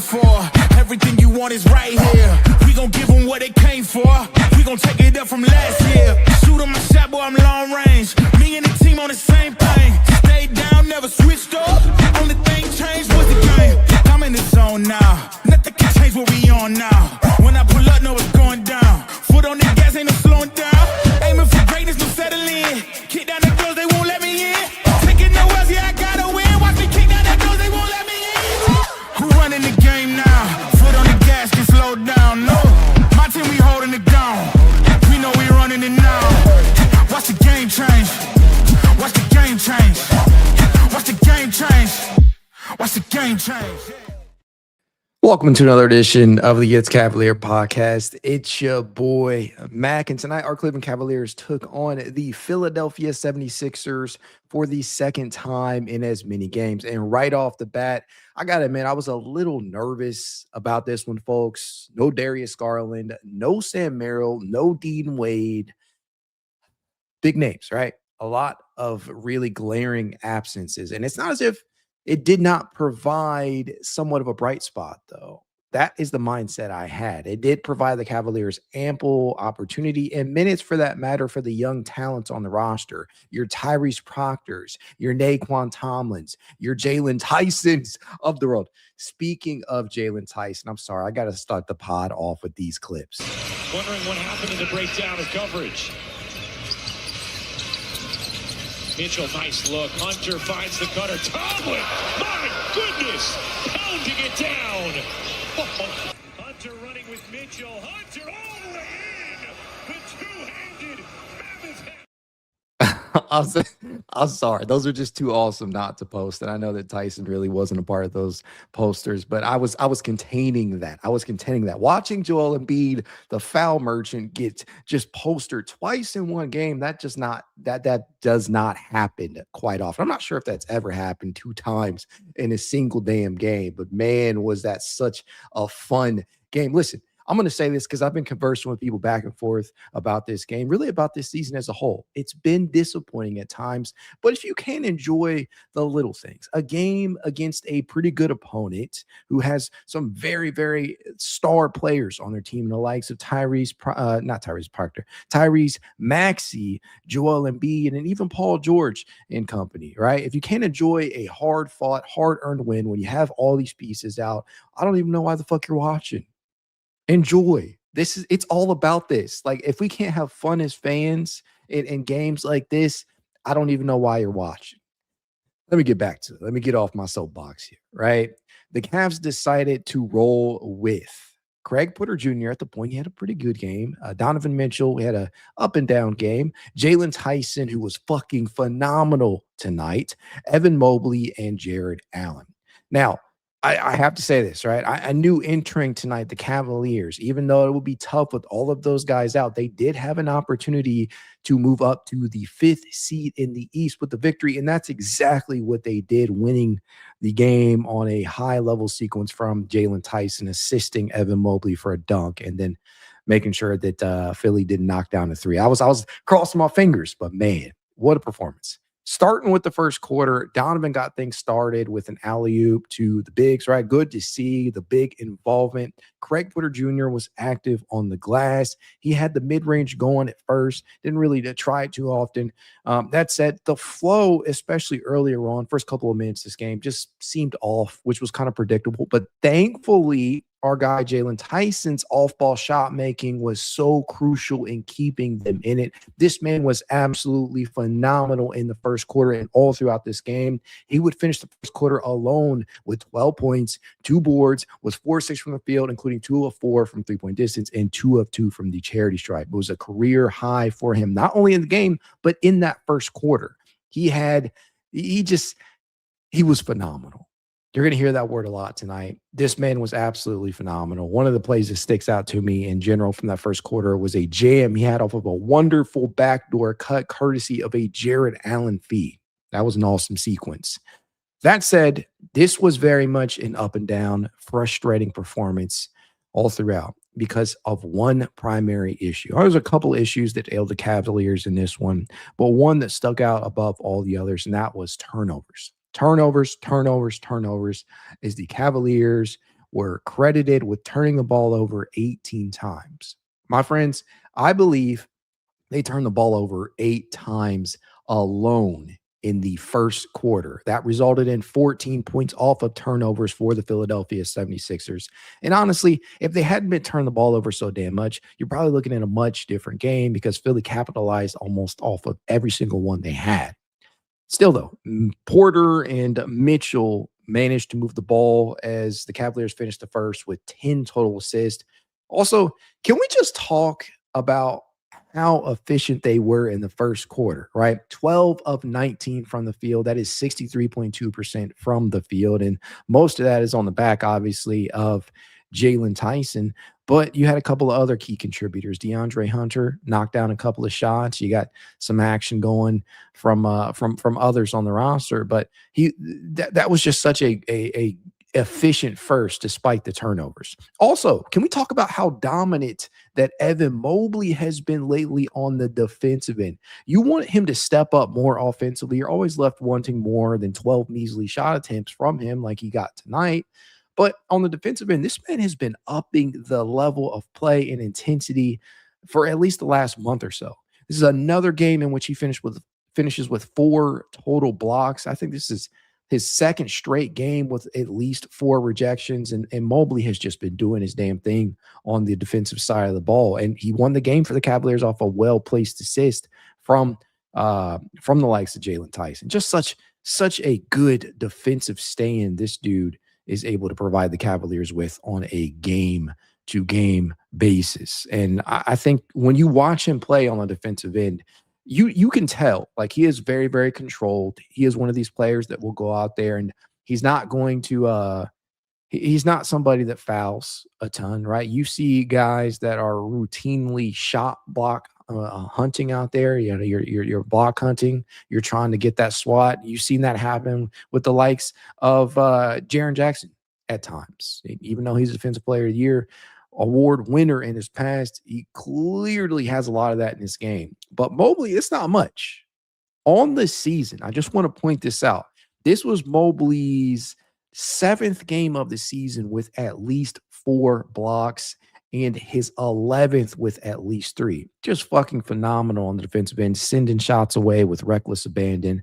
fight for. Everything you want is right here. We gon' give them what they came for. We gon' take it up from last year. Shoot on my shot, boy, I'm long range. Me and the team on the same thing. Stayed down, never switched up. Only thing changed was the game. I'm in the zone now. Nothing can change what we on now. When I pull up, know it's going down. Foot on the gas, ain't no slowing down. Aiming for greatness, no settling. Kick down the doors, they won't let me in. Taking no else, yeah, I gotta win. Watch me kick down the doors, they won't let me in. Who running the game now? Foot on the gas, can slow down. No, my team, we holding it down. We know we running it now. Watch the game change. Watch the game change. Watch the game change. Watch the game change. Welcome to another edition of the It's Cavalier podcast. It's your boy, Mac, and tonight our Cleveland Cavaliers took on the Philadelphia 76ers for the second time in as many games. And right off the bat, I got to admit, I was a little nervous about this one, folks. No Darius Garland, no Sam Merrill, no Dean Wade. Big names, right? A lot of really glaring absences. And it's not as if it did not provide somewhat of a bright spot, though. That is the mindset I had. It did provide the Cavaliers ample opportunity and minutes, for that matter, for the young talents on the roster. Your Tyrese Proctors, your Nae'Qwan Tomlins, your Jaylon Tysons of the world. Speaking of Jaylon Tyson, I'm sorry, I got to start the pod off with these clips. Wondering what happened in the breakdown of coverage. Mitchell, nice look. Hunter finds the cutter. Tomlin, my goodness, pounding it down. Hunter running with Mitchell. Hunter all the way in. The two-handed mammoth. I'm sorry. Those are just too awesome not to post. And I know that Tyson really wasn't a part of those posters, but I was containing that. Watching Joel Embiid, the foul merchant, get just postered twice in one game, that does not happen quite often. I'm not sure if that's ever happened 2 times in a single damn game, but man, was that such a fun game. Listen, I'm going to say this because I've been conversing with people back and forth about this game, really about this season as a whole. It's been disappointing at times, but if you can enjoy the little things, a game against a pretty good opponent who has some very, very star players on their team, the likes of Tyrese Maxey, Joel Embiid, and even Paul George and company, right? If you can't enjoy a hard-fought, hard-earned win when you have all these pieces out, I don't even know why the fuck you're watching. Enjoy. It's all about this. Like, if we can't have fun as fans in games like this, I don't even know why you're watching. Let me get back to it. Let me get off my soapbox here, right? The Cavs decided to roll with Craig Porter Jr. at the point. He had a pretty good game. Donovan Mitchell, we had a up and down game. Jaylon Tyson, who was fucking phenomenal tonight. Evan Mobley and Jarrett Allen. Now, I have to say this, right? I knew entering tonight, the Cavaliers, even though it would be tough with all of those guys out, they did have an opportunity to move up to the 5th seed in the East with the victory. And that's exactly what they did, winning the game on a high-level sequence from Jaylon Tyson, assisting Evan Mobley for a dunk, and then making sure that Philly didn't knock down a 3. I was crossing my fingers, but man, what a performance. Starting with the first quarter, Donovan got things started with an alley-oop to the bigs, right? Good to see the big involvement. Craig Porter Jr. was active on the glass. He had the mid-range going at first, didn't really try it too often. That said, the flow, especially earlier on, first couple of minutes this game, just seemed off, which was kind of predictable. But thankfully, our guy Jaylon Tyson's off-ball shot making was so crucial in keeping them in it. This man was absolutely phenomenal in the first quarter and all throughout this game. He would finish the first quarter alone with 12 points, 2 boards, was 4-6 from the field, including 2 of 4 from three-point distance and 2 of 2 from the charity stripe. It was a career high for him, not only in the game, but in that first quarter. He was phenomenal. You're going to hear that word a lot tonight. This man was absolutely phenomenal. One of the plays that sticks out to me in general from that first quarter was a jam he had off of a wonderful backdoor cut courtesy of a Jarrett Allen feed. That was an awesome sequence. That said, this was very much an up and down, frustrating performance all throughout because of one primary issue. There was a couple issues that ailed the Cavaliers in this one, but one that stuck out above all the others, and that was turnovers. Turnovers as the Cavaliers were credited with turning the ball over 18 times. My friends, I believe they turned the ball over 8 times alone in the first quarter. That resulted in 14 points off of turnovers for the Philadelphia 76ers. And honestly, if they hadn't been turning the ball over so damn much, you're probably looking at a much different game because Philly capitalized almost off of every single one they had. Still, though, Porter and Mitchell managed to move the ball as the Cavaliers finished the first with 10 total assists. Also, can we just talk about how efficient they were in the first quarter, right? 12 of 19 from the field. That is 63.2% from the field. And most of that is on the back, obviously, of Jaylon Tyson. But you had a couple of other key contributors. DeAndre Hunter knocked down a couple of shots. You got some action going from others on the roster. But that was just such a efficient first despite the turnovers. Also, can we talk about how dominant that Evan Mobley has been lately on the defensive end? You want him to step up more offensively. You're always left wanting more than 12 measly shot attempts from him like he got tonight. But on the defensive end, this man has been upping the level of play and intensity for at least the last month or so. This is another game in which he finishes with 4 total blocks. I think this is his second straight game with at least 4 rejections, and Mobley has just been doing his damn thing on the defensive side of the ball. And he won the game for the Cavaliers off a well-placed assist from the likes of Jaylon Tyson. Just such a good defensive stand this dude is able to provide the Cavaliers with on a game-to-game basis. And I think when you watch him play on the defensive end, you can tell, like, he is very, very controlled. He is one of these players that will go out there and he's not going to he's not somebody that fouls a ton, right? You see guys that are routinely shot block hunting out there. You know, you're block hunting. You're trying to get that swat. You've seen that happen with the likes of Jaren Jackson at times. Even though he's a Defensive Player of the Year award winner in his past, he clearly has a lot of that in his game. But Mobley, it's not much. On the season, I just want to point this out. This was Mobley's 7th game of the season with at least 4 blocks and his 11th with at least 3. Just fucking phenomenal on the defensive end, sending shots away with reckless abandon.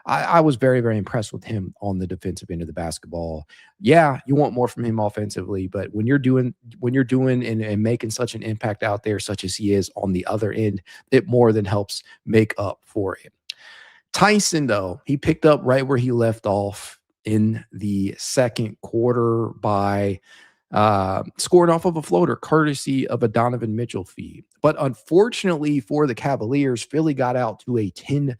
I was very, very impressed with him on the defensive end of the basketball. Yeah, you want more from him offensively, but when you're doing and making such an impact out there, such as he is on the other end, it more than helps make up for it. Tyson, though, he picked up right where he left off in the second quarter by scored off of a floater, courtesy of a Donovan Mitchell feed. But unfortunately for the Cavaliers, Philly got out to a 10-2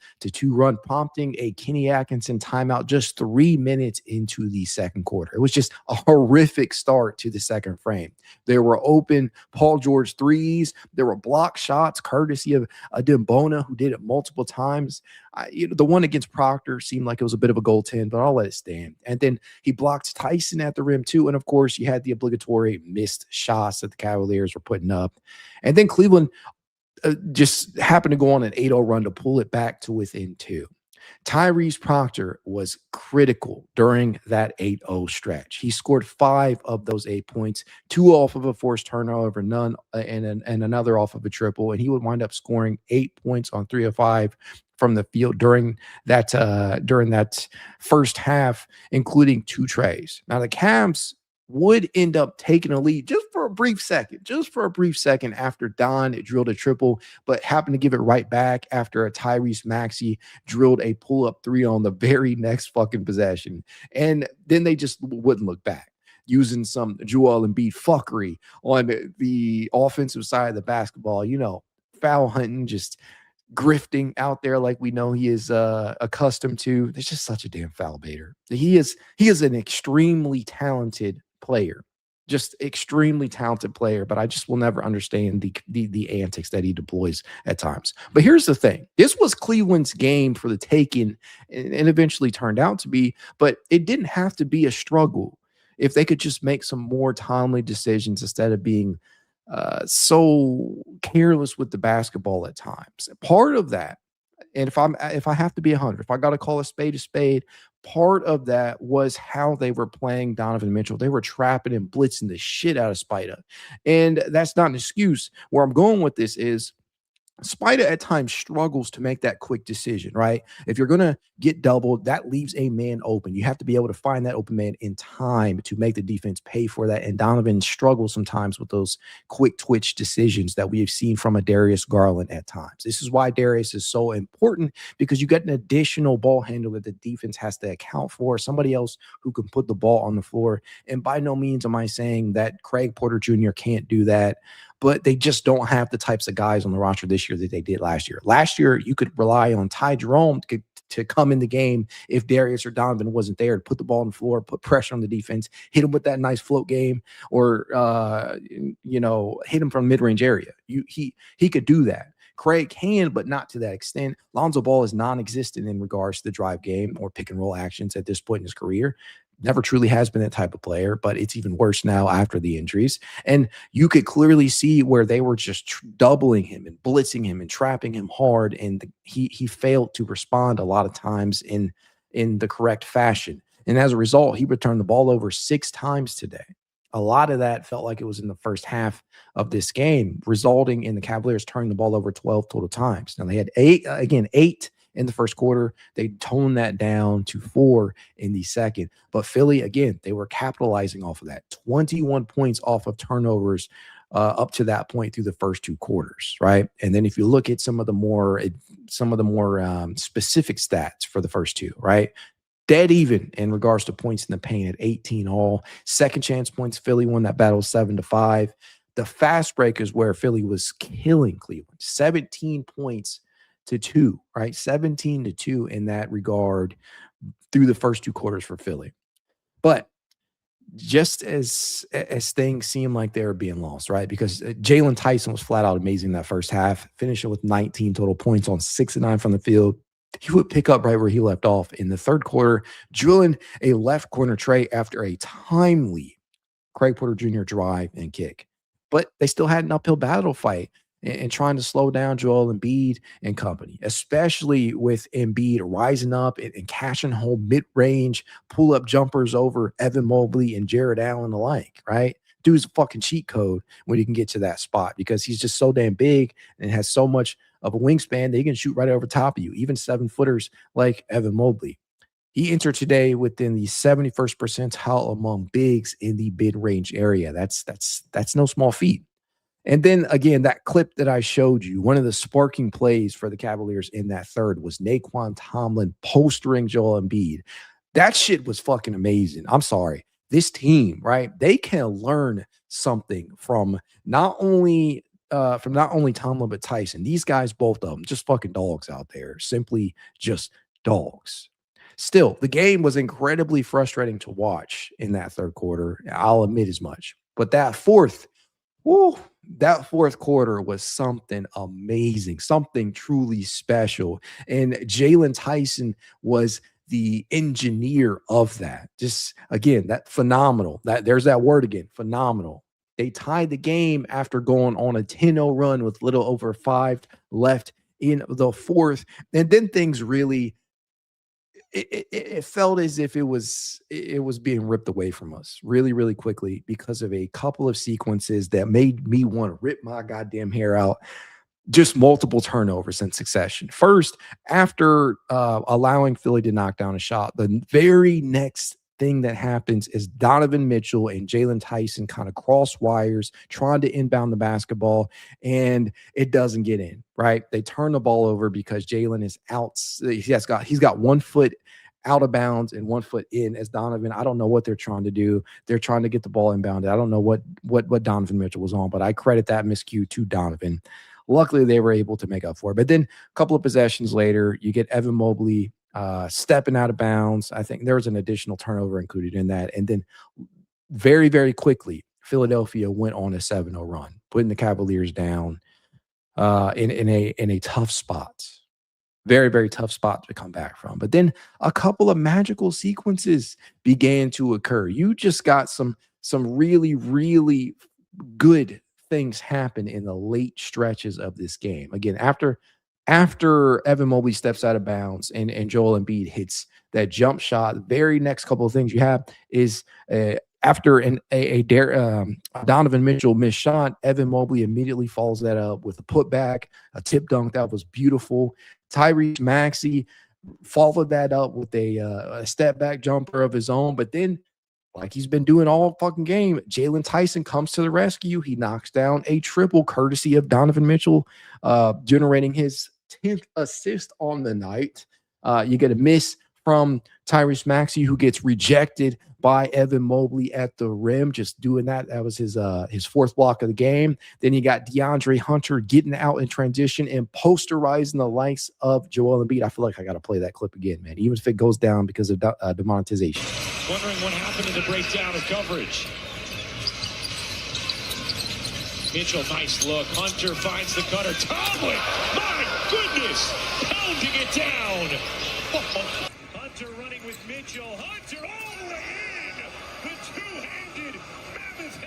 run, prompting a Kenny Atkinson timeout just 3 minutes into the second quarter. It was just a horrific start to the second frame. There were open Paul George threes. There were block shots, courtesy of Dembona, who did it multiple times. The one against Proctor seemed like it was a bit of a goaltend, but I'll let it stand. And then he blocked Tyson at the rim too. And of course, you had the obligatory missed shots that the Cavaliers were putting up. And then Cleveland just happened to go on an 8-0 run to pull it back to within 2. Tyrese Proctor was critical during that 8-0 stretch. He scored 5 of those 8 points, 2 off of a forced turnover, none and another off of a triple, and he would wind up scoring 8 points on 3 of 5 from the field during that first half, including 2 trays. Now the Cavs would end up taking a lead just for a brief second after Don drilled a triple, but happened to give it right back after a Tyrese Maxey drilled a pull-up 3 on the very next fucking possession. And then they just wouldn't look back, using some Joel Embiid fuckery on the offensive side of the basketball, foul hunting, just grifting out there like we know he is accustomed to. There's just such a damn foul baiter. He is an extremely talented player, but I just will never understand the antics that he deploys at times. But here's the thing. This was Cleveland's game for the taking, and eventually turned out to be, but it didn't have to be a struggle if they could just make some more timely decisions instead of being so careless with the basketball at times. Part of that, and if I have to be 100, if I got to call a spade, part of that was how they were playing Donovan Mitchell. They were trapping and blitzing the shit out of Spida. And that's not an excuse. Where I'm going with this is Spida at times struggles to make that quick decision, right? If you're going to get doubled, that leaves a man open. You have to be able to find that open man in time to make the defense pay for that. And Donovan struggles sometimes with those quick twitch decisions that we have seen from a Darius Garland at times. This is why Darius is so important, because you get an additional ball handler that the defense has to account for, somebody else who can put the ball on the floor. And by no means am I saying that Craig Porter Jr. can't do that, but they just don't have the types of guys on the roster this year that they did last year. Last year, you could rely on Ty Jerome to come in the game if Darius or Donovan wasn't there, to put the ball on the floor, put pressure on the defense, hit him with that nice float game, or hit him from mid-range area. He could do that. Craig can, but not to that extent. Lonzo Ball is non-existent in regards to the drive game or pick and roll actions at this point in his career. Never truly has been that type of player, but it's even worse now after the injuries. And you could clearly see where they were just doubling him and blitzing him and trapping him hard, and he failed to respond a lot of times in the correct fashion. And as a result, he returned the ball over 6 times today. A lot of that felt like it was in the first half of this game, resulting in the Cavaliers turning the ball over 12 total times. Now, they had 8 in the first quarter. They toned that down to 4 in the second. But Philly, again, they were capitalizing off of that. 21 points off of turnovers up to that point through the first 2 quarters, right? And then if you look at some of the more specific stats for the first 2, right? Dead even in regards to points in the paint at 18 all. Second chance points, Philly won that battle 7-5. The fast break is where Philly was killing Cleveland. 17 points to 2, right? 17-2 in that regard through the first 2 quarters for Philly. But just as things seem like they were being lost, right? Because Jaylon Tyson was flat out amazing that first half, finishing with 19 total points on 6-9 from the field. He would pick up right where he left off in the third quarter, drilling a left corner tray after a timely Craig Porter Jr. drive and kick. But they still had an uphill battle fight and trying to slow down Joel Embiid and company, especially with Embiid rising up and cashing home mid-range pull-up jumpers over Evan Mobley and Jarrett Allen alike, right? Dude's a fucking cheat code when he can get to that spot, because he's just so damn big and has so much of a wingspan that he can shoot right over top of you, even 7-footers like Evan Mobley. He entered today within the 71st percentile among bigs in the mid-range area. That's no small feat. And then again, that clip that I showed you, one of the sparking plays for the Cavaliers in that third was Nae'Qwan Tomlin postering Joel Embiid. That shit was fucking amazing. I'm sorry. This team, right? They can learn something from not only Tomlin, but Tyson. These guys, both of them, just fucking dogs out there. Simply just dogs. Still, the game was incredibly frustrating to watch in that third quarter. I'll admit as much. But that fourth quarter was something amazing, something truly special. And Jaylon Tyson was the engineer of that. Just, again, that phenomenal. There's that word again, phenomenal. They tied the game after going on a 10-0 run with little over 5 left in the fourth. And then things really, it felt as if it was being ripped away from us really, really quickly because of a couple of sequences that made me want to rip my goddamn hair out. Just multiple turnovers in succession. First, after allowing Philly to knock down a shot, the very next thing that happens is Donovan Mitchell and Jaylon Tyson kind of cross wires trying to inbound the basketball, and it doesn't get in, right? They turn the ball over because Jaylon is out. He's got 1 foot out of bounds and 1 foot in as Donovan. I don't know what they're trying to do. They're trying to get the ball inbounded. I don't know what Donovan Mitchell was on, but I credit that miscue to Donovan. Luckily, they were able to make up for it. But then a couple of possessions later, you get Evan Mobley stepping out of bounds. I think there was an additional turnover included in that. And then very, very quickly, Philadelphia went on a 7-0 run, putting the Cavaliers down in a tough spot. Very, very tough spot to come back from. But then a couple of magical sequences began to occur. You just got some really, really good things happen in the late stretches of this game. Again, after Evan Mobley steps out of bounds and Joel Embiid hits that jump shot. The very next couple of things you have is after Donovan Mitchell missed shot, Evan Mobley immediately follows that up with a putback, a tip dunk that was beautiful. Tyrese Maxey followed that up with a step back jumper of his own, but then, like he's been doing all fucking game, Jaylon Tyson comes to the rescue. He knocks down a triple courtesy of Donovan Mitchell, generating his 10th assist on the night. You get a miss from Tyrese Maxey, who gets rejected by Evan Mobley at the rim, just doing that. That was his fourth block of the game. Then you got DeAndre Hunter getting out in transition and posterizing the likes of Joel Embiid. I feel like I got to play that clip again, man, even if it goes down because of demonetization. Wondering what happened in the breakdown of coverage. Mitchell, nice look. Hunter finds the cutter. Tomlin, my goodness, pounding it down. Hunter running with Mitchell. Hunter all the way in. The two-handed mammoth.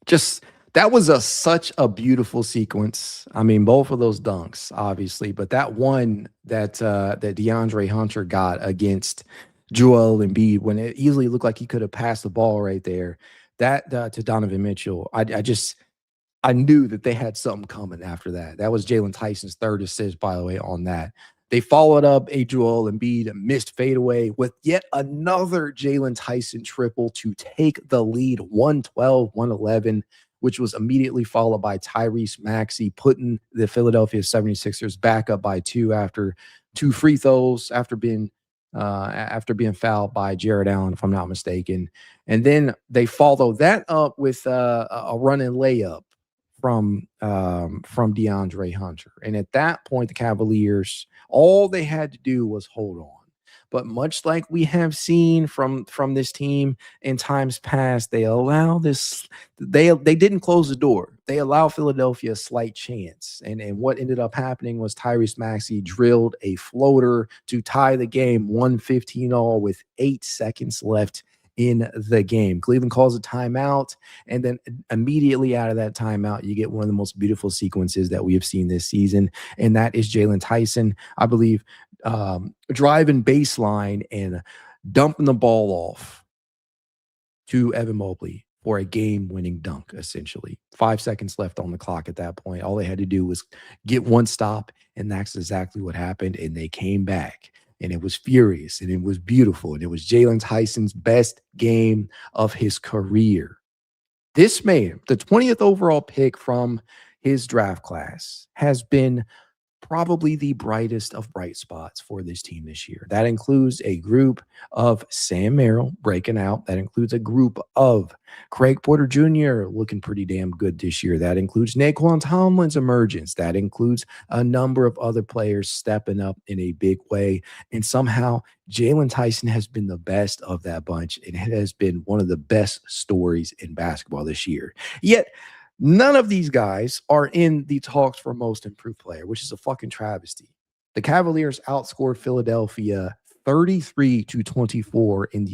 Just that was such a beautiful sequence. I mean, both of those dunks, obviously, but that one that DeAndre Hunter got against Joel Embiid, when it easily looked like he could have passed the ball right there, that to Donovan Mitchell, I knew that they had something coming after that. That was Jaylon Tyson's third assist, by the way, on that. They followed up a Joel Embiid missed fadeaway with yet another Jaylon Tyson triple to take the lead, 112-111, which was immediately followed by Tyrese Maxey, putting the Philadelphia 76ers back up by 2 after 2 free throws, after being fouled by Jarrett Allen, if I'm not mistaken. And then they follow that up with a running layup from DeAndre Hunter. And at that point, the Cavaliers, all they had to do was hold on. But much like we have seen from this team in times past, they allow this, they didn't close the door. They allow Philadelphia a slight chance. And what ended up happening was Tyrese Maxey drilled a floater to tie the game 115 all with 8 seconds left in the game. Cleveland calls a timeout, and then immediately out of that timeout, you get one of the most beautiful sequences that we have seen this season, and that is Jaylon Tyson, I believe, driving baseline and dumping the ball off to Evan Mobley for a game-winning dunk, essentially. 5 seconds left on the clock at that point. All they had to do was get one stop, and that's exactly what happened, and they came back. And it was furious, and it was beautiful, and it was Jaylon Tyson's best game of his career. This man, the 20th overall pick from his draft class, has been probably the brightest of bright spots for this team this year. That includes a group of Sam Merrill breaking out. That includes a group of Craig Porter Jr. looking pretty damn good this year. That includes Nae'Qwan Tomlin's emergence. That includes a number of other players stepping up in a big way. And somehow Jaylon Tyson has been the best of that bunch, and it has been one of the best stories in basketball this year. Yet, none of these guys are in the talks for most improved player, which is a fucking travesty. The Cavaliers outscored Philadelphia 33-24 in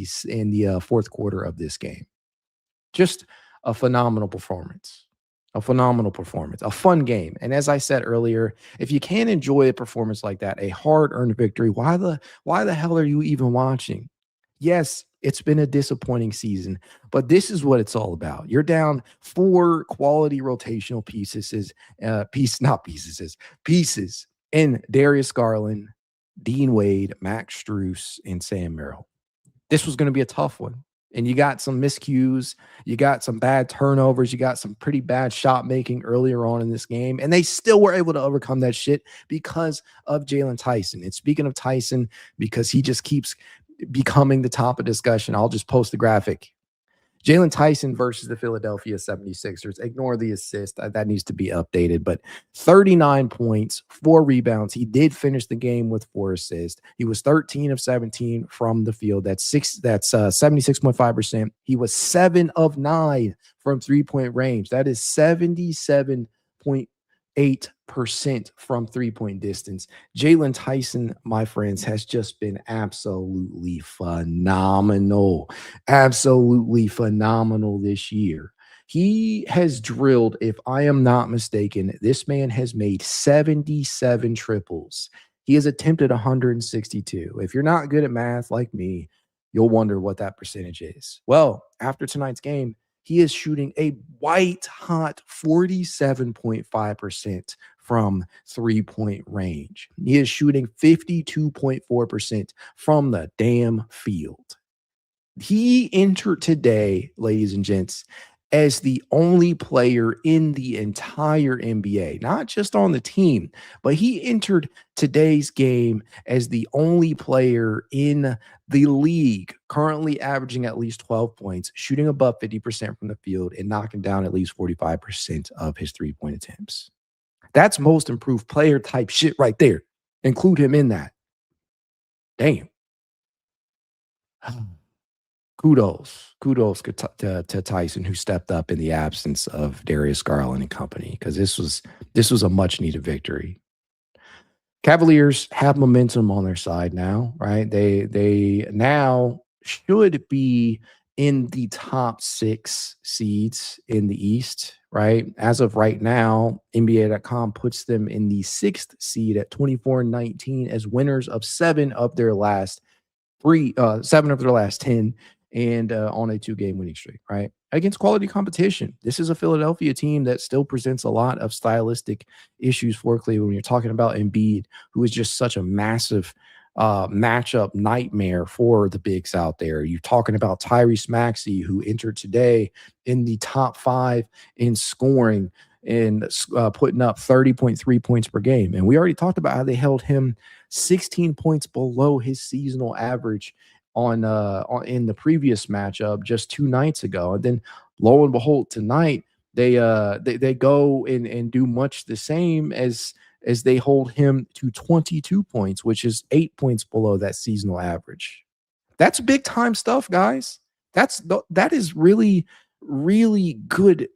the fourth quarter of this game. Just a phenomenal performance. A phenomenal performance. A fun game. And as I said earlier, if you can't enjoy a performance like that, a hard-earned victory, why the hell are you even watching? Yes, it's been a disappointing season, but this is what it's all about. You're down 4 quality rotational pieces in Darius Garland, Dean Wade, Max Strus, and Sam Merrill. This was going to be a tough one. And you got some miscues, you got some bad turnovers, you got some pretty bad shot making earlier on in this game, and they still were able to overcome that shit because of Jaylon Tyson. And speaking of Tyson, because he just keeps becoming the top of discussion, I'll just post the graphic. Jaylon Tyson versus the Philadelphia 76ers. Ignore the assist. That needs to be updated. But 39 points, 4 rebounds. He did finish the game with 4 assists. He was 13 of 17 from the field. That's 76.5%. He was 7 of 9 from three-point range. That is 77.8% from three-point distance. Jaylon Tyson, my friends, has just been absolutely phenomenal. Absolutely phenomenal this year. He has drilled, if I am not mistaken, this man has made 77 triples. He has attempted 162. If you're not good at math like me, you'll wonder what that percentage is. Well, after tonight's game, he is shooting a white hot 47.5% from three-point range. He is shooting 52.4% from the damn field. He entered today, ladies and gents, as the only player in the entire NBA, not just on the team, but he entered today's game as the only player in the league currently averaging at least 12 points, shooting above 50% from the field, and knocking down at least 45% of his three-point attempts. That's most improved player type shit right there. Include him in that. Damn. Kudos to Tyson, who stepped up in the absence of Darius, Garland, and company, because this was a much needed victory. Cavaliers have momentum on their side now, right? They now should be in the top 6 seeds in the East, right? As of right now, NBA.com puts them in the 6th seed at 24-19 as winners of 7 of their last 10 and on a 2-game winning streak, right? Against quality competition. This is a Philadelphia team that still presents a lot of stylistic issues for Cleveland. When you're talking about Embiid, who is just such a massive matchup nightmare for the bigs out there. You're talking about Tyrese Maxey, who entered today in the top 5 in scoring and putting up 30.3 points per game. And we already talked about how they held him 16 points below his seasonal average on in the previous matchup just 2 nights ago. And then lo and behold, tonight they go and do much the same as they hold him to 22 points, which is 8 points below that seasonal average. That's big time stuff, guys. That is really, really good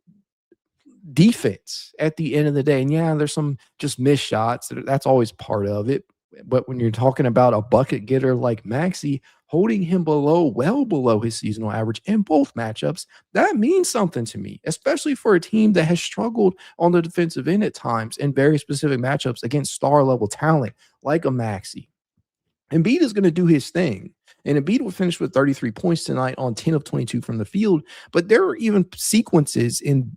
defense at the end of the day. And yeah, there's some just missed shots. That's always part of it. But when you're talking about a bucket getter like Maxey, holding him well below his seasonal average in both matchups, that means something to me, especially for a team that has struggled on the defensive end at times in very specific matchups against star-level talent like a Maxey. Embiid is going to do his thing. And Embiid will finish with 33 points tonight on 10 of 22 from the field. But there are even sequences in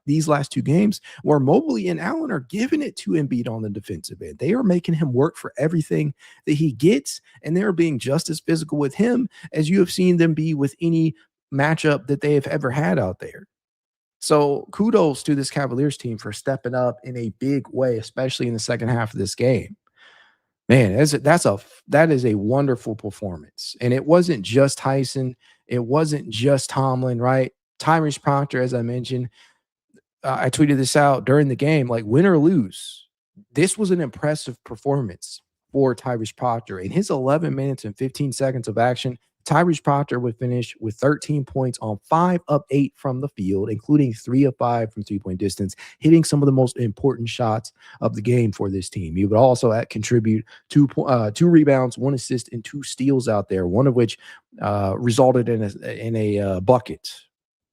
these last 2 games where Mobley and Allen are giving it to Embiid on the defensive end. They are making him work for everything that he gets, and they're being just as physical with him as you have seen them be with any matchup that they have ever had out there. So kudos to this Cavaliers team for stepping up in a big way, especially in the second half of this game. Man, that is a wonderful performance. And it wasn't just Tyson. It wasn't just Tomlin, right? Tyrese Proctor, as I mentioned, I tweeted this out during the game, like win or lose. This was an impressive performance for Tyrese Proctor. In his 11 minutes and 15 seconds of action, Tyrese Proctor would finish with 13 points on 5 of 8 from the field, including 3 of 5 from three-point distance, hitting some of the most important shots of the game for this team. He would also contribute 2 rebounds, 1 assist, and 2 steals out there, one of which resulted in a bucket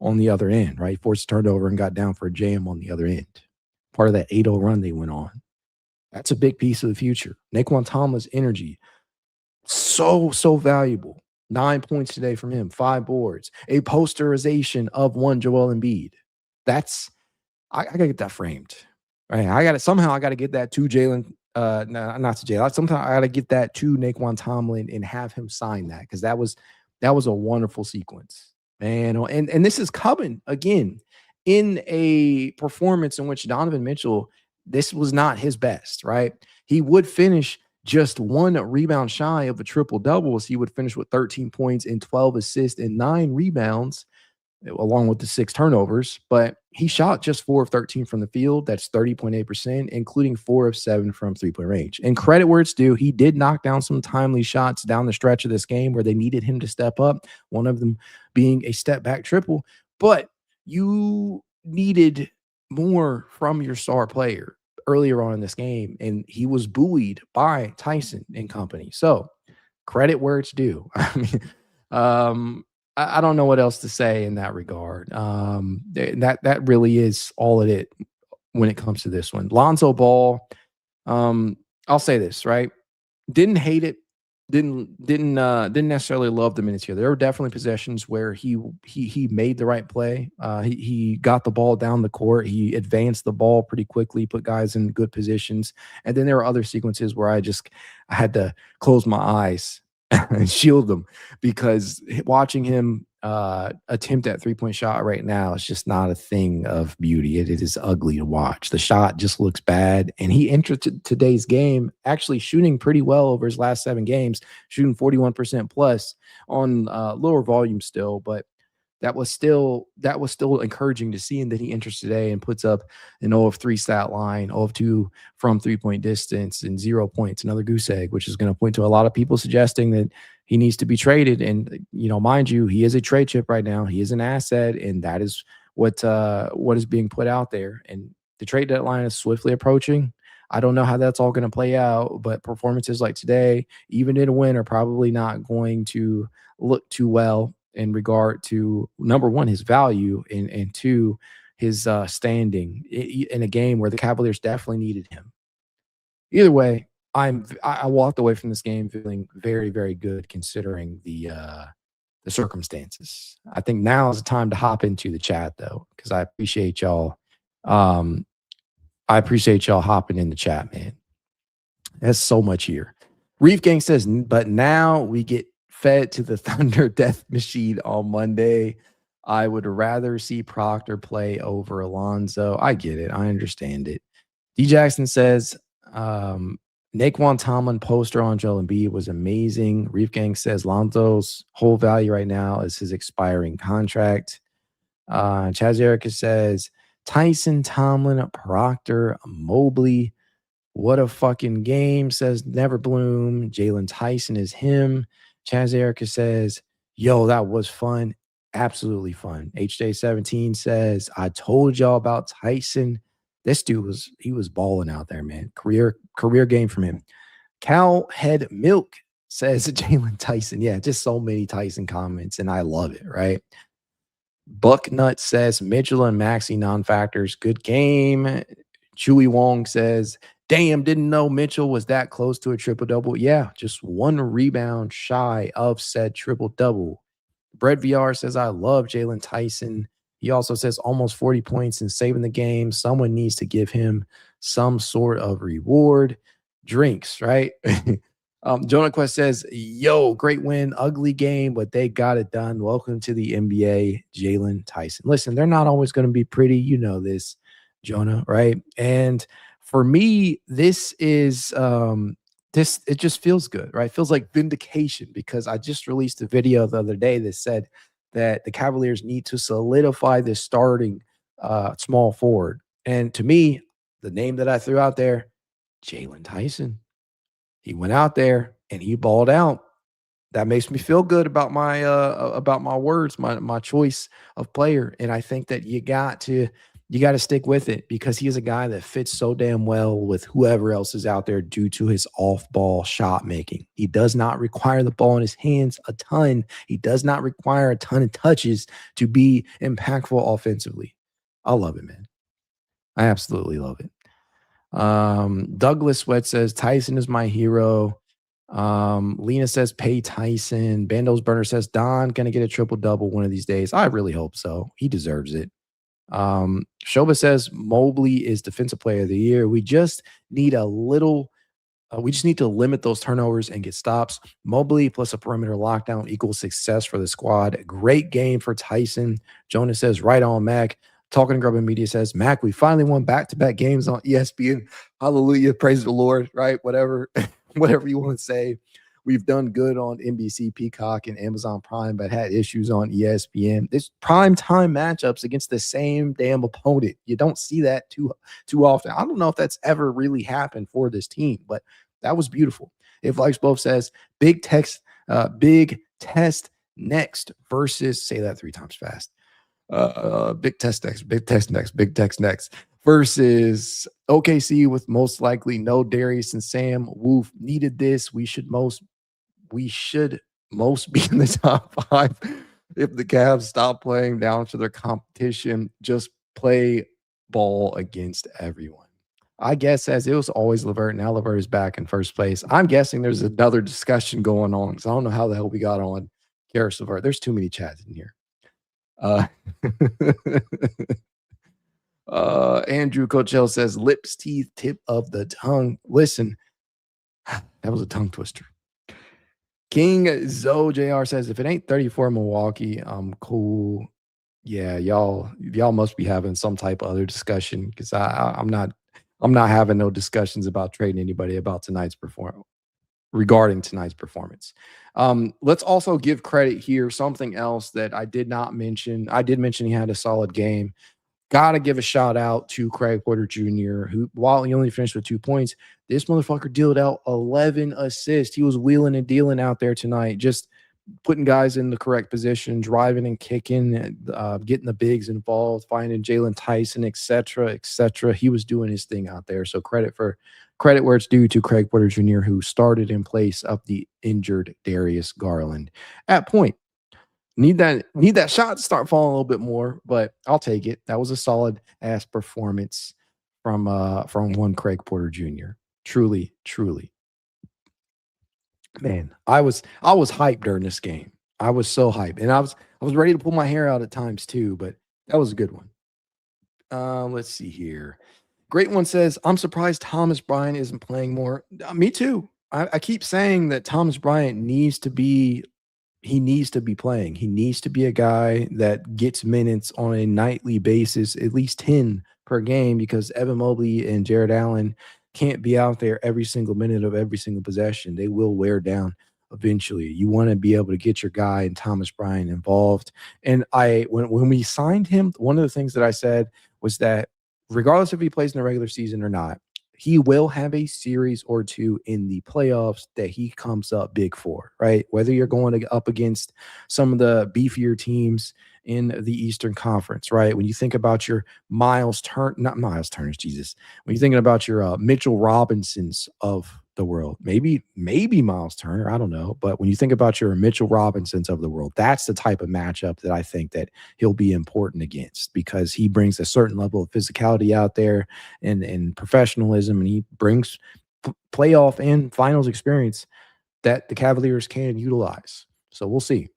on the other end, right? Forced a turnover and got down for a jam on the other end. Part of that 8-0 run they went on. That's a big piece of the future. Nae'Qwan Tomlin's energy, so valuable. 9 points today from him, 5 boards, a posterization of one Joel Embiid. That's I gotta get that framed. Right. Somehow I gotta get that to Jaylon. No, not to Jaylon. Sometimes I gotta get that to Nae'Qwan Tomlin and have him sign that, because that was a wonderful sequence. Man, and this is coming again in a performance in which Donovan Mitchell, this was not his best, right? He would finish just 1 rebound shy of a triple-double, as he would finish with 13 points and 12 assists and 9 rebounds, along with the 6 turnovers. But he shot just 4 of 13 from the field. That's 30.8%, including 4 of 7 from three-point range. And credit where it's due, he did knock down some timely shots down the stretch of this game where they needed him to step up, one of them being a step-back triple. But you needed more from your star player earlier on in this game, and he was buoyed by Tyson and company. So credit where it's due. I mean, I don't know what else to say in that regard. That really is all it when it comes to this one. Lonzo Ball, I'll say this, right? Didn't hate it. Didn't necessarily love the minutes here. There were definitely possessions where he made the right play. He got the ball down the court. He advanced the ball pretty quickly, put guys in good positions. And then there were other sequences where I had to close my eyes and shield them, because watching him attempt that 3-point shot right now is just not a thing of beauty. It is ugly to watch. The shot just looks bad. And he entered today's game actually shooting pretty well over his last 7 games, shooting 41% plus on lower volume still, but that was still encouraging to see. And that he enters today and puts up an 0 of 3 stat line, 0 of 2 from 3-point distance, and 0 points, another goose egg, which is going to point to a lot of people suggesting that he needs to be traded. And, mind you, he is a trade chip right now. He is an asset, and that is what is being put out there. And the trade deadline is swiftly approaching. I don't know how that's all going to play out, but performances like today, even in a win, are probably not going to look too well in regard to, number one, his value, and 2, his standing in a game where the Cavaliers definitely needed him. Either way, I walked away from this game feeling very, very good considering the circumstances. I think now is the time to hop into the chat, though, because I appreciate y'all. I appreciate y'all hopping in the chat, man. That's so much here. Reef Gang says, but now we get fed to the Thunder death machine on Monday. I would rather see Proctor play over Alonzo. I get it. I understand it. D. Jackson says, Nae'Qwan Tomlin poster on Joel Embiid was amazing. Reef Gang says Lonzo's whole value right now is his expiring contract. Chaz Erica says Tyson, Tomlin, Proctor, Mobley. What a fucking game, says Never Bloom. Jaylon Tyson is him. Chaz Erica says, yo, that was fun. Absolutely fun. HJ17 says, I told y'all about Tyson. This dude was balling out there, man. Career game from him. Cowhead Milk says Jaylon Tyson. Yeah, just so many Tyson comments, and I love it, right? Bucknut says Mitchell and Maxey non-factors. Good game. Chewy Wong says, damn, didn't know Mitchell was that close to a triple-double. Yeah, just 1 rebound shy of said triple-double. Brett VR says, I love Jaylon Tyson. He also says almost 40 points and saving the game. Someone needs to give him some sort of reward. Drinks, right? Jonah Quest says, yo, great win. Ugly game, but they got it done. Welcome to the NBA, Jaylon Tyson. Listen, they're not always going to be pretty. You know this, Jonah, right? And for me, this is it just feels good, right? It feels like vindication, because I just released a video the other day that said that the Cavaliers need to solidify this starting small forward. And to me, the name that I threw out there, Jaylon Tyson. He went out there and he balled out. That makes me feel good about my words, my choice of player. And I think that you got to stick with it, because he is a guy that fits so damn well with whoever else is out there due to his off-ball shot making. He does not require the ball in his hands a ton. He does not require a ton of touches to be impactful offensively. I love it, man. I absolutely love it. Douglas Sweat says Tyson is my hero. Lena says pay Tyson. Bandos Burner says Don gonna get a triple-double one of these days. I really hope so. He deserves it. Shoba says Mobley is defensive player of the year. We just need a little we just need to limit those turnovers and get stops. Mobley plus a perimeter lockdown equals success for the squad. Great game for Tyson. Jonas says right on, Mac. Talking to Grubbin Media says, Mac, we finally won back-to-back games on ESPN. Hallelujah. Praise the Lord, right? Whatever you want to say. We've done good on NBC, Peacock, and Amazon Prime, but had issues on ESPN. It's prime time matchups against the same damn opponent. You don't see that too often. I don't know if that's ever really happened for this team, but that was beautiful. If Likes Both says, big test next versus, say that 3 times fast. Big test next versus OKC with most likely no Darius and Sam. Woof, needed this. We should most be in the top 5 if the Cavs stop playing down to their competition. Just play ball against everyone. I guess as it was always Levert, now Levert is back in first place. I'm guessing there's another discussion going on because I don't know how the hell we got on Karis Levert. There's too many chats in here. Andrew Coachell says lips, teeth, tip of the tongue. Listen, that was a tongue twister. King Zoe JR says if it ain't 34 Milwaukee, I'm cool. Yeah, y'all must be having some type of other discussion because I'm not having no discussions about trading anybody about tonight's performance regarding tonight's performance. Let's also give credit here. Something else that I did not mention. I did mention he had a solid game. Got to give a shout out to Craig Porter Jr., who, while he only finished with 2 points, this motherfucker dealt out 11 assists. He was wheeling and dealing out there tonight, just putting guys in the correct position, driving and kicking, getting the bigs involved, finding Jaylon Tyson, et cetera, et cetera. He was doing his thing out there. So credit where it's due to Craig Porter Jr., who started in place of the injured Darius Garland at point. Need that shot to start falling a little bit more, but I'll take it. That was a solid ass performance from one Craig Porter Jr. Truly. Man, I was hyped during this game. I was so hyped. And I was ready to pull my hair out at times too, but that was a good one. Let's see here. Great one says, I'm surprised Thomas Bryant isn't playing more. Me too. I keep saying that Thomas Bryant needs to be playing. He needs to be a guy that gets minutes on a nightly basis, at least 10 per game, because Evan Mobley and Jarrett Allen can't be out there every single minute of every single possession. They will wear down eventually. You want to be able to get your guy and Thomas Bryant involved. And when we signed him, one of the things that I said was that regardless if he plays in the regular season or not, he will have a series or two in the playoffs that he comes up big for, right? Whether you're going up against some of the beefier teams in the Eastern Conference, right? When you think about your When you're thinking about your Mitchell Robinsons of the world, maybe Miles Turner, I don't know. But when you think about your Mitchell Robinsons of the world, that's the type of matchup that I think that he'll be important against, because he brings a certain level of physicality out there and professionalism, and he brings playoff and finals experience that the Cavaliers can utilize. So we'll see.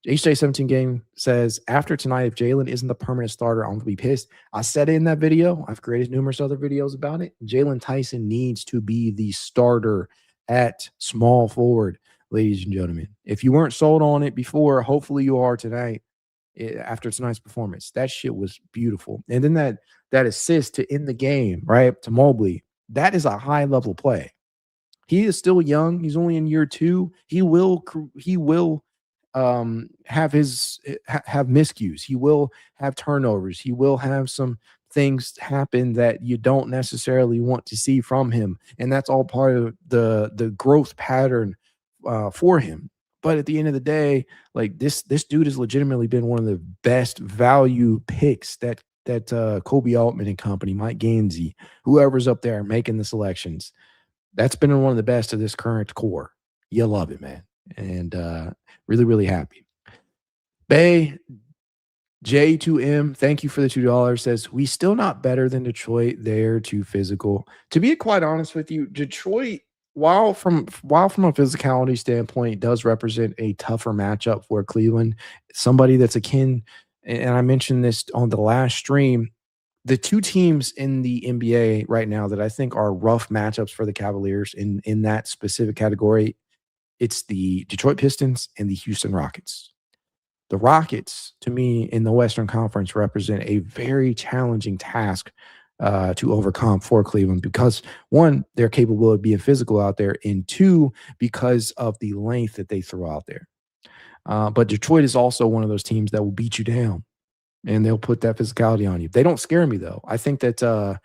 HJ17 Game says, after tonight, if Jaylon isn't the permanent starter, I'm going to be pissed. I said it in that video. I've created numerous other videos about it. Jaylon Tyson needs to be the starter at small forward, ladies and gentlemen. If you weren't sold on it before, hopefully you are tonight after tonight's performance. That shit was beautiful. And then that assist to end the game, right, to Mobley, that is a high-level play. He is still young. He's only in year 2. He will have miscues. He will have turnovers. He will have some things happen that you don't necessarily want to see from him, and that's all part of the growth pattern for him. But at the end of the day, like this dude has legitimately been one of the best value picks that Kobe Altman and company, Mike Gansey, whoever's up there making the selections, that's been one of the best of this current core. You love it, man. And really happy. Bay J2M, thank you for the $2. Says, we still not better than Detroit. They're too physical. To be quite honest with you, Detroit, while from a physicality standpoint, does represent a tougher matchup for Cleveland. Somebody that's akin, and I mentioned this on the last stream, the two teams in the NBA right now that I think are rough matchups for the Cavaliers in that specific category, it's the Detroit Pistons and the Houston Rockets. The Rockets, to me, in the Western Conference, represent a very challenging task to overcome for Cleveland because, one, they're capable of being physical out there, and two, because of the length that they throw out there. But Detroit is also one of those teams that will beat you down, and they'll put that physicality on you. They don't scare me, though. I think that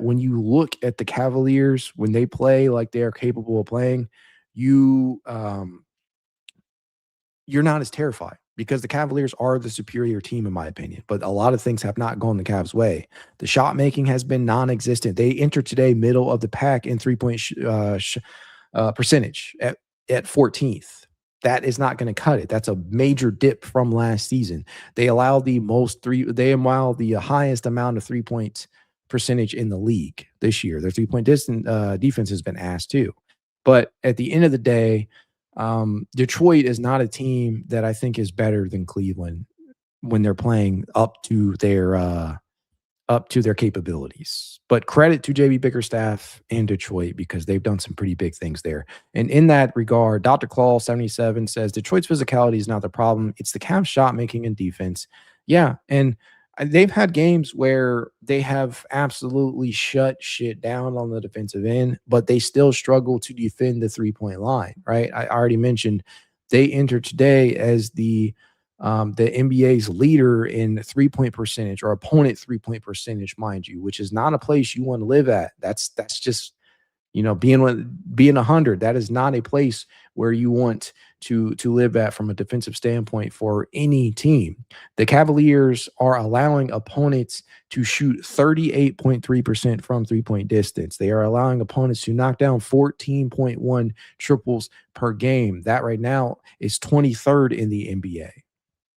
when you look at the Cavaliers, when they play like they are capable of playing, you're not as terrified because the Cavaliers are the superior team, in my opinion. But a lot of things have not gone the Cavs' way. The shot making has been non-existent. They entered today middle of the pack in three-point percentage at 14th. That is not going to cut it. That's a major dip from last season. They allowed the highest amount of 3-point percentage in the league this year. Their 3-point defense has been ass too. But at the end of the day, Detroit is not a team that I think is better than Cleveland when they're playing up to their capabilities. But credit to JB Bickerstaff and Detroit because they've done some pretty big things there. And in that regard, Dr. Claw 77 says Detroit's physicality is not the problem. It's the Cavs shot making and defense. Yeah, and they've had games where they have absolutely shut shit down on the defensive end, but they still struggle to defend the 3-point line, right? I already mentioned they entered today as the NBA's leader in 3-point percentage or opponent 3-point percentage, mind you, which is not a place you want to live at. That's just, being 100. That is not a place where you want to live at from a defensive standpoint for any team. The Cavaliers are allowing opponents to shoot 38.3% from 3-point distance. They are allowing opponents to knock down 14.1 triples per game. That right now is 23rd in the NBA.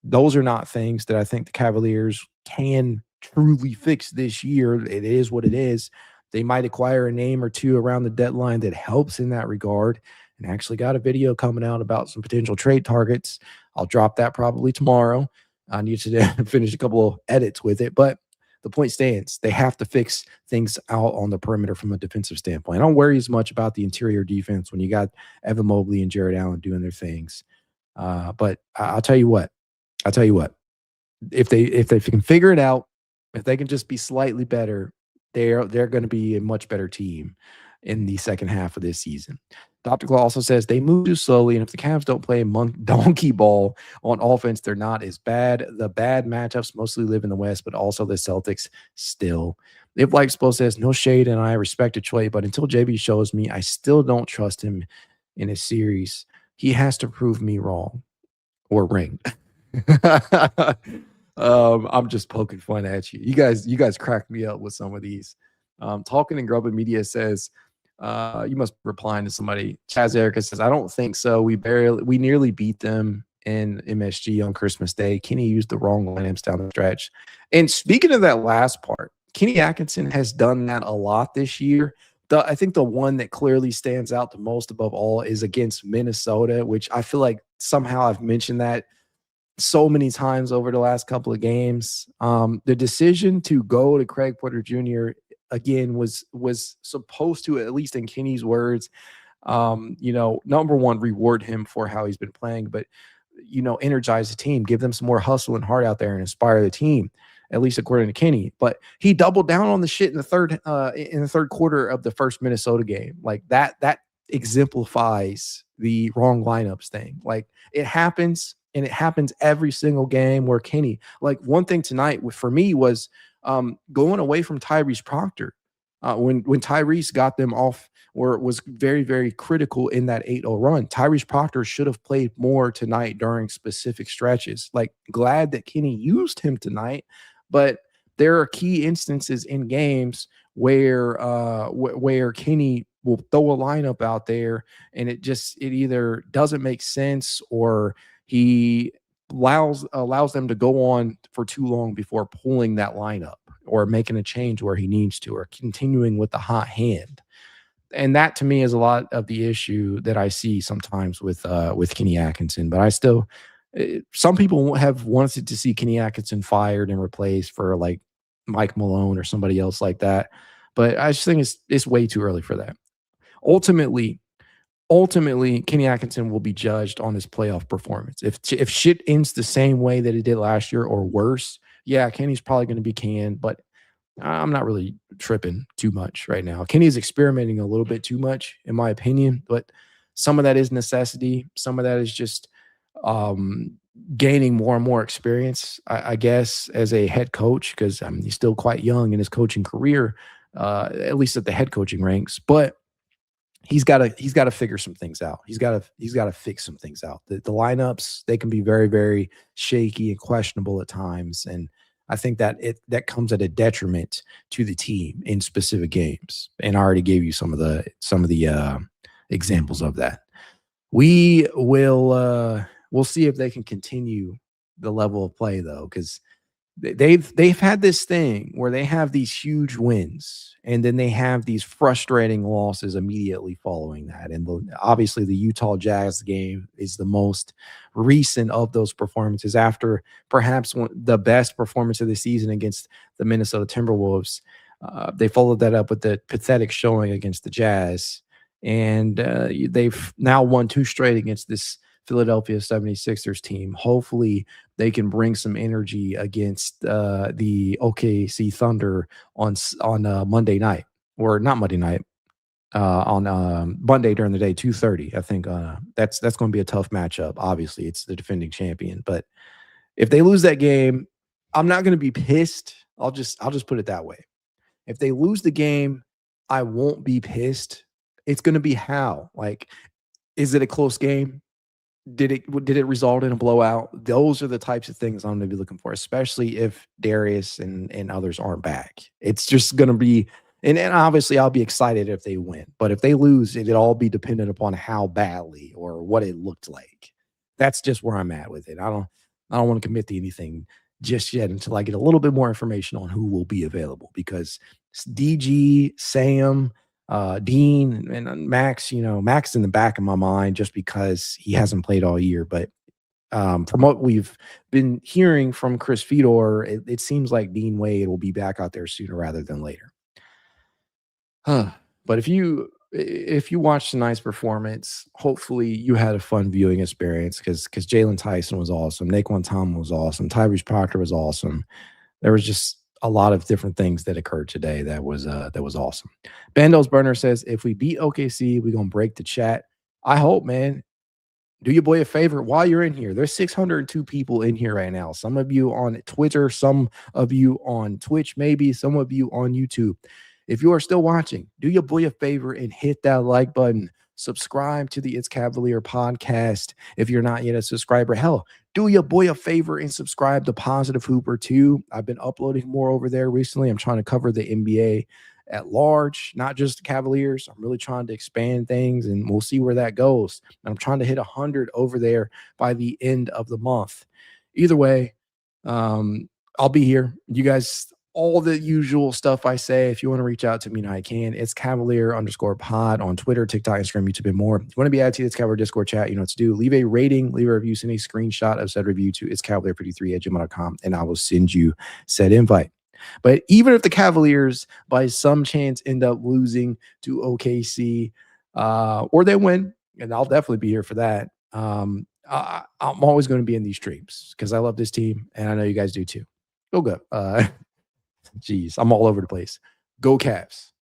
Those are not things that I think the Cavaliers can truly fix this year. It is what it is. They might acquire a name or two around the deadline that helps in that regard. And actually got a video coming out about some potential trade targets. I'll drop that probably tomorrow. I need to finish a couple of edits with it. But the point stands. They have to fix things out on the perimeter from a defensive standpoint. I don't worry as much about the interior defense when you got Evan Mobley and Jarrett Allen doing their things. But I'll tell you what. If they can figure it out, if they can just be slightly better, they're going to be a much better team in the second half of this season. Dr. Claw also says they move too slowly, and if the Cavs don't play donkey ball on offense, they're not as bad. The bad matchups mostly live in the West, but also the Celtics still. If Like Spo says, no shade, and I respect Detroit, but until JB shows me, I still don't trust him in a series. He has to prove me wrong or ring. I'm just poking fun at you. You guys crack me up with some of these. Talking in Grubbin Media says, you must be replying to somebody. Chaz Erica says, I don't think so. We nearly beat them in MSG on Christmas Day. Kenny used the wrong lineups down the stretch. And speaking of that last part, Kenny Atkinson has done that a lot this year. I think the one that clearly stands out the most above all is against Minnesota, which I feel like somehow I've mentioned that so many times over the last couple of games. The decision to go to Craig Porter Jr. again was supposed to, at least in Kenny's words, number one, reward him for how he's been playing, but energize the team, give them some more hustle and heart out there and inspire the team, at least according to Kenny. But he doubled down on the shit in the third quarter of the first Minnesota game. Like that exemplifies the wrong lineups thing. Like it happens. And it happens every single game where Kenny, like one thing tonight for me was going away from Tyrese Proctor. When Tyrese got them off or was very, very critical in that 8-0 run, Tyrese Proctor should have played more tonight during specific stretches. Like glad that Kenny used him tonight, but there are key instances in games where Kenny will throw a lineup out there and it either doesn't make sense or he allows them to go on for too long before pulling that lineup or making a change where he needs to or continuing with the hot hand. And that to me is a lot of the issue that I see sometimes with Kenny Atkinson. But I still, some people have wanted to see Kenny Atkinson fired and replaced for like Mike Malone or somebody else like that. But I just think it's way too early for that. Ultimately, Kenny Atkinson will be judged on his playoff performance. If shit ends the same way that it did last year or worse, yeah, Kenny's probably going to be canned, but I'm not really tripping too much right now. Kenny's experimenting a little bit too much, in my opinion, but some of that is necessity. Some of that is just gaining more and more experience, I guess, as a head coach, because he's still quite young in his coaching career, at least at the head coaching ranks. But he's got to figure some things out. He's got to fix some things out. The lineups, they can be very, very shaky and questionable at times, and I think that comes at a detriment to the team in specific games. And I already gave you some of the examples of that. We'll see if they can continue the level of play though, because they've had this thing where they have these huge wins and then they have these frustrating losses immediately following that. And obviously the Utah Jazz game is the most recent of those performances after perhaps the best performance of the season against the Minnesota Timberwolves. They followed that up with the pathetic showing against the Jazz. And they've now won 2 straight against this Philadelphia 76ers team. Hopefully they can bring some energy against the OKC Thunder on Monday night, or not Monday night, on Monday during the day, 2:30. I think that's going to be a tough matchup. Obviously, it's the defending champion, but if they lose that game, I'm not going to be pissed. I'll just put it that way. If they lose the game, I won't be pissed. It's going to be how? Like, is it a close game? Did it result in a blowout? Those are the types of things I'm going to be looking for, especially if Darius and others aren't back. It's just going to be, and obviously I'll be excited if they win, but if they lose, it'll all be dependent upon how badly or what it looked like. That's just where I'm at with it. I don't want to commit to anything just yet until I get a little bit more information on who will be available, because DG, Sam, Dean and Max, Max in the back of my mind just because he hasn't played all year. But from what we've been hearing from Chris Fedor, it seems like Dean Wade will be back out there sooner rather than later. But if you watched tonight's performance, hopefully you had a fun viewing experience because Jaylon Tyson was awesome. Nae'Qwan Tomlin was awesome. Tyrese Proctor was awesome. There was just a lot of different things that occurred today that was awesome. Bandos Burner says, if we beat OKC, we're going to break the chat. I hope, man. Do your boy a favor while you're in here. There's 602 people in here right now. Some of you on Twitter, some of you on Twitch, maybe some of you on YouTube. If you are still watching, do your boy a favor and hit that like button. Subscribe to the It's Cavalier podcast if you're not yet a subscriber. Hell, do your boy a favor and subscribe to Positive Hooper too. I've been uploading more over there recently. I'm trying to cover the NBA at large, not just the Cavaliers. I'm really trying to expand things, and we'll see where that goes. And I'm trying to hit 100 over there by the end of the month. Either way, I'll be here. You guys, all the usual stuff I say. If you want to reach out to me, I can. It's Cavalier_pod on Twitter, TikTok, Instagram, YouTube, and more. If you want to be added to this Cavalier Discord chat, you know what to do. Leave a rating, leave a review, send a screenshot of said review to itscavalier53@gmail.com, and I will send you said invite. But even if the Cavaliers, by some chance, end up losing to OKC, or they win, and I'll definitely be here for that, I'm always going to be in these streams because I love this team, and I know you guys do too. Go. Jeez, I'm all over the place. Go Cavs.